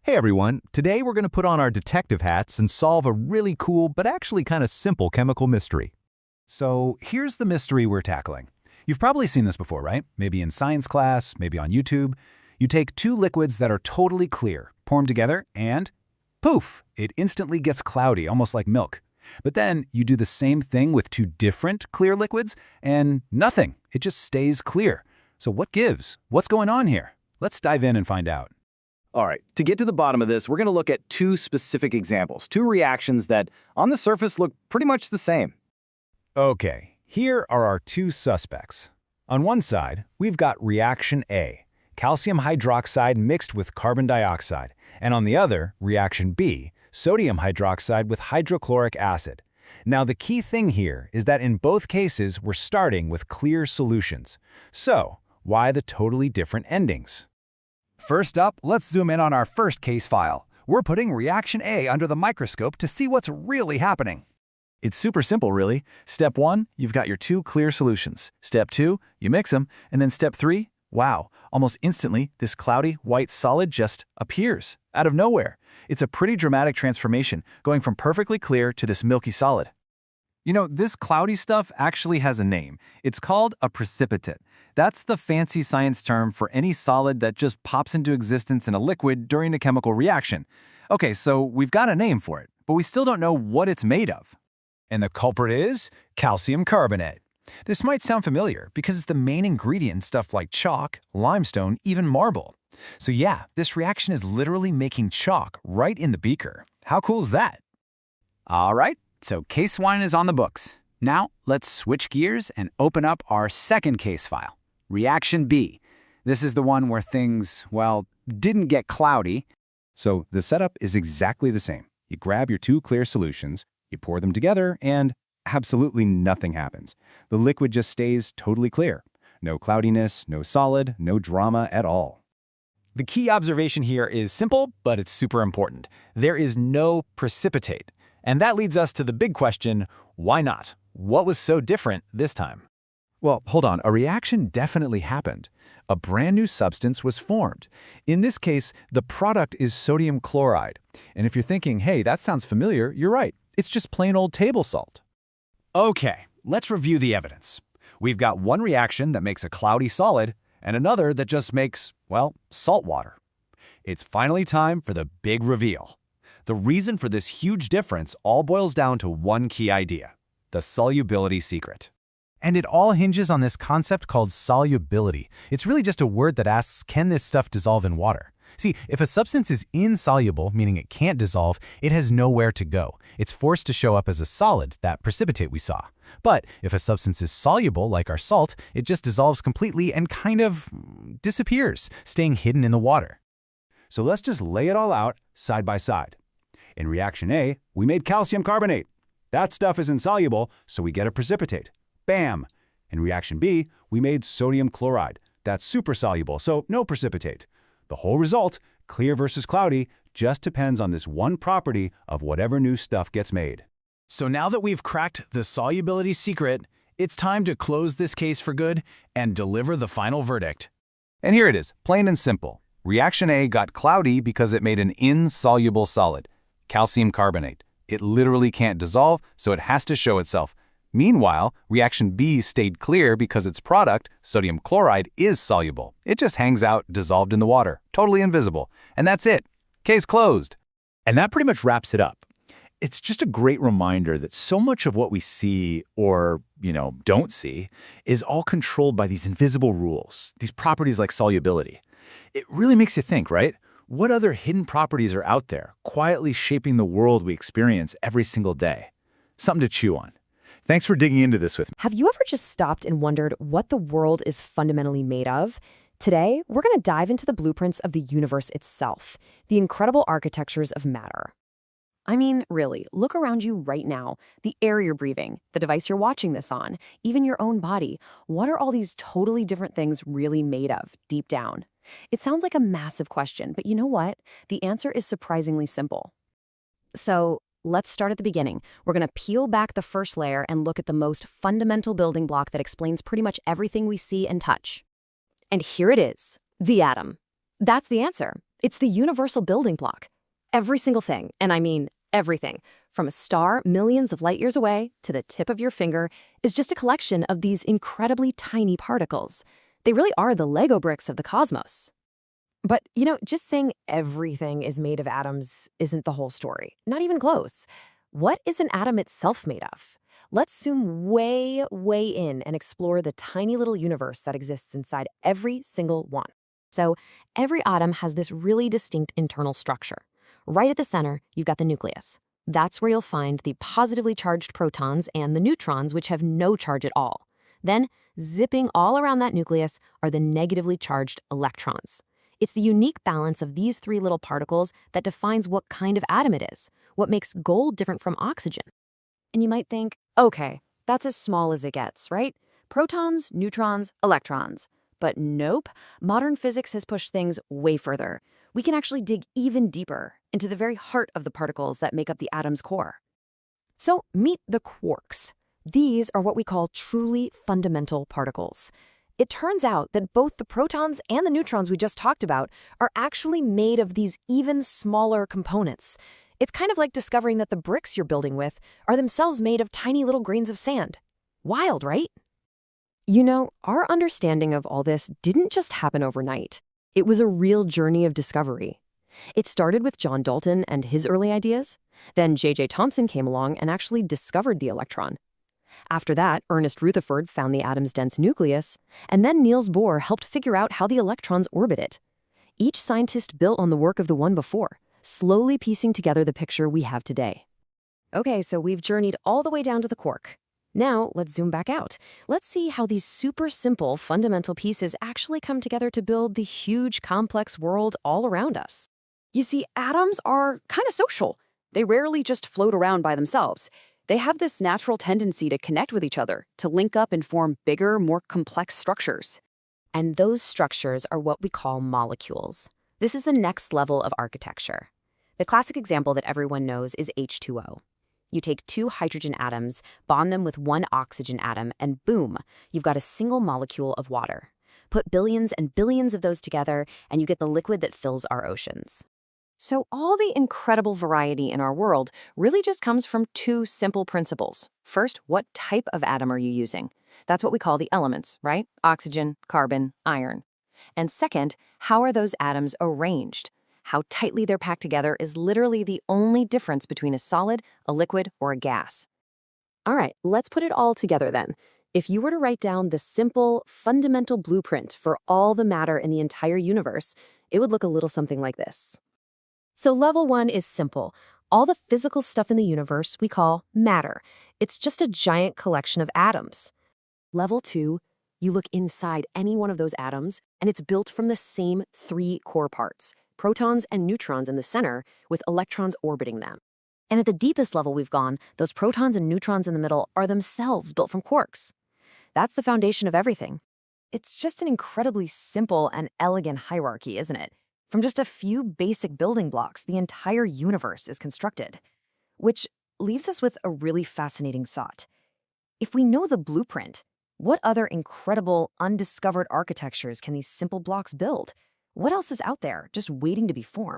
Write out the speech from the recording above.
Hey everyone, today we're going to put on our detective hats and solve a really cool but actually kind of simple chemical mystery. So here's the mystery we're tackling. You've probably seen this before, right? Maybe in science class, maybe on YouTube. You take two liquids that are totally clear, pour them together, and poof, it instantly gets cloudy, almost like milk. But then you do the same thing with two different clear liquids, and nothing. It just stays clear. So what gives? What's going on here? Let's dive in and find out. All right, to get to the bottom of this, we're going to look at two specific examples, two reactions that on the surface look pretty much the same. Okay, here are our two suspects. On one side, we've got reaction A, calcium hydroxide mixed with carbon dioxide, and on the other, reaction B, sodium hydroxide with hydrochloric acid. Now, the key thing here is that in both cases, we're starting with clear solutions. So, why the totally different endings? First up, let's zoom in on our first case file. We're putting reaction A under the microscope to see what's really happening. It's super simple, really. Step 1, you've got your two clear solutions. Step 2, you mix them. And then step 3, wow, almost instantly, this cloudy white solid just appears out of nowhere. It's a pretty dramatic transformation, going from perfectly clear to this milky solid. You know, this cloudy stuff actually has a name. It's called a precipitate. That's the fancy science term for any solid that just pops into existence in a liquid during a chemical reaction. Okay, so we've got a name for it, but we still don't know what it's made of. And the culprit is calcium carbonate. This might sound familiar because it's the main ingredient in stuff like chalk, limestone, even marble. So yeah, this reaction is literally making chalk right in the beaker. How cool is that? All right, so case 1 is on the books. Now, let's switch gears and open up our second case file. Reaction B. This is the one where things, well, didn't get cloudy. So the setup is exactly the same. You grab your two clear solutions, you pour them together, and absolutely nothing happens. The liquid just stays totally clear. No cloudiness, no solid, no drama at all. The key observation here is simple, but it's super important. There is no precipitate. And that leads us to the big question, why not? What was so different this time? Well, hold on, a reaction definitely happened. A brand new substance was formed. In this case, the product is sodium chloride. And if you're thinking, hey, that sounds familiar, you're right. It's just plain old table salt. Okay, let's review the evidence. We've got one reaction that makes a cloudy solid and another that just makes, well, salt water. It's finally time for the big reveal. The reason for this huge difference all boils down to one key idea: the solubility secret. And it all hinges on this concept called solubility. It's really just a word that asks, can this stuff dissolve in water? See, if a substance is insoluble, meaning it can't dissolve, it has nowhere to go. It's forced to show up as a solid, that precipitate we saw. But if a substance is soluble, like our salt, it just dissolves completely and kind of disappears, staying hidden in the water. So let's just lay it all out side by side. In reaction A, we made calcium carbonate. That stuff is insoluble, so we get a precipitate. Bam! In reaction B, we made sodium chloride. That's super soluble, so no precipitate. The whole result, clear versus cloudy, just depends on this one property of whatever new stuff gets made. So now that we've cracked the solubility secret, it's time to close this case for good and deliver the final verdict. And here it is, plain and simple. Reaction A got cloudy because it made an insoluble solid, calcium carbonate. It literally can't dissolve, so it has to show itself. Meanwhile, reaction B stayed clear because its product, sodium chloride, is soluble. It just hangs out dissolved in the water, totally invisible. And that's it. Case closed. And that pretty much wraps it up. It's just a great reminder that so much of what we see or, don't see is all controlled by these invisible rules, these properties like solubility. It really makes you think, right? What other hidden properties are out there, quietly shaping the world we experience every single day? Something to chew on. Thanks for digging into this with me. Have you ever just stopped and wondered what the world is fundamentally made of? Today, we're going to dive into the blueprints of the universe itself, the incredible architectures of matter. I mean, really, look around you right now. The air you're breathing, the device you're watching this on, even your own body. What are all these totally different things really made of, deep down? It sounds like a massive question, but you know what? The answer is surprisingly simple. So, let's start at the beginning. We're going to peel back the first layer and look at the most fundamental building block that explains pretty much everything we see and touch. And here it is, the atom. That's the answer. It's the universal building block. Every single thing, and I mean everything, from a star millions of light years away to the tip of your finger, is just a collection of these incredibly tiny particles. They really are the Lego bricks of the cosmos. But, just saying everything is made of atoms isn't the whole story. Not even close. What is an atom itself made of? Let's zoom way, way in and explore the tiny little universe that exists inside every single one. So, every atom has this really distinct internal structure. Right at the center, you've got the nucleus. That's where you'll find the positively charged protons and the neutrons, which have no charge at all. Then, zipping all around that nucleus are the negatively charged electrons. It's the unique balance of these three little particles that defines what kind of atom it is, what makes gold different from oxygen. And you might think, okay, that's as small as it gets, right? Protons, neutrons, electrons. But nope, modern physics has pushed things way further. We can actually dig even deeper into the very heart of the particles that make up the atom's core. So meet the quarks. These are what we call truly fundamental particles. It turns out that both the protons and the neutrons we just talked about are actually made of these even smaller components. It's kind of like discovering that the bricks you're building with are themselves made of tiny little grains of sand. Wild, right? Our understanding of all this didn't just happen overnight. It was a real journey of discovery. It started with John Dalton and his early ideas. Then J.J. Thomson came along and actually discovered the electron. After that, Ernest Rutherford found the atom's dense nucleus, and then Niels Bohr helped figure out how the electrons orbit it. Each scientist built on the work of the one before, slowly piecing together the picture we have today. Okay, so we've journeyed all the way down to the quark. Now, let's zoom back out. Let's see how these super simple, fundamental pieces actually come together to build the huge, complex world all around us. You see, atoms are kind of social. They rarely just float around by themselves. They have this natural tendency to connect with each other, to link up and form bigger, more complex structures. And those structures are what we call molecules. This is the next level of architecture. The classic example that everyone knows is H2O. You take two hydrogen atoms, bond them with one oxygen atom, and boom, you've got a single molecule of water. Put billions and billions of those together, and you get the liquid that fills our oceans. So all the incredible variety in our world really just comes from two simple principles. First, what type of atom are you using? That's what we call the elements, right? Oxygen, carbon, iron. And second, how are those atoms arranged? How tightly they're packed together is literally the only difference between a solid, a liquid, or a gas. All right, let's put it all together then. If you were to write down the simple, fundamental blueprint for all the matter in the entire universe, it would look a little something like this. So level 1 is simple. All the physical stuff in the universe we call matter. It's just a giant collection of atoms. Level 2, you look inside any one of those atoms, and it's built from the same three core parts: protons and neutrons in the center, with electrons orbiting them. And at the deepest level we've gone, those protons and neutrons in the middle are themselves built from quarks. That's the foundation of everything. It's just an incredibly simple and elegant hierarchy, isn't it? From just a few basic building blocks, the entire universe is constructed. Which leaves us with a really fascinating thought. If we know the blueprint, what other incredible, undiscovered architectures can these simple blocks build? What else is out there, just waiting to be formed?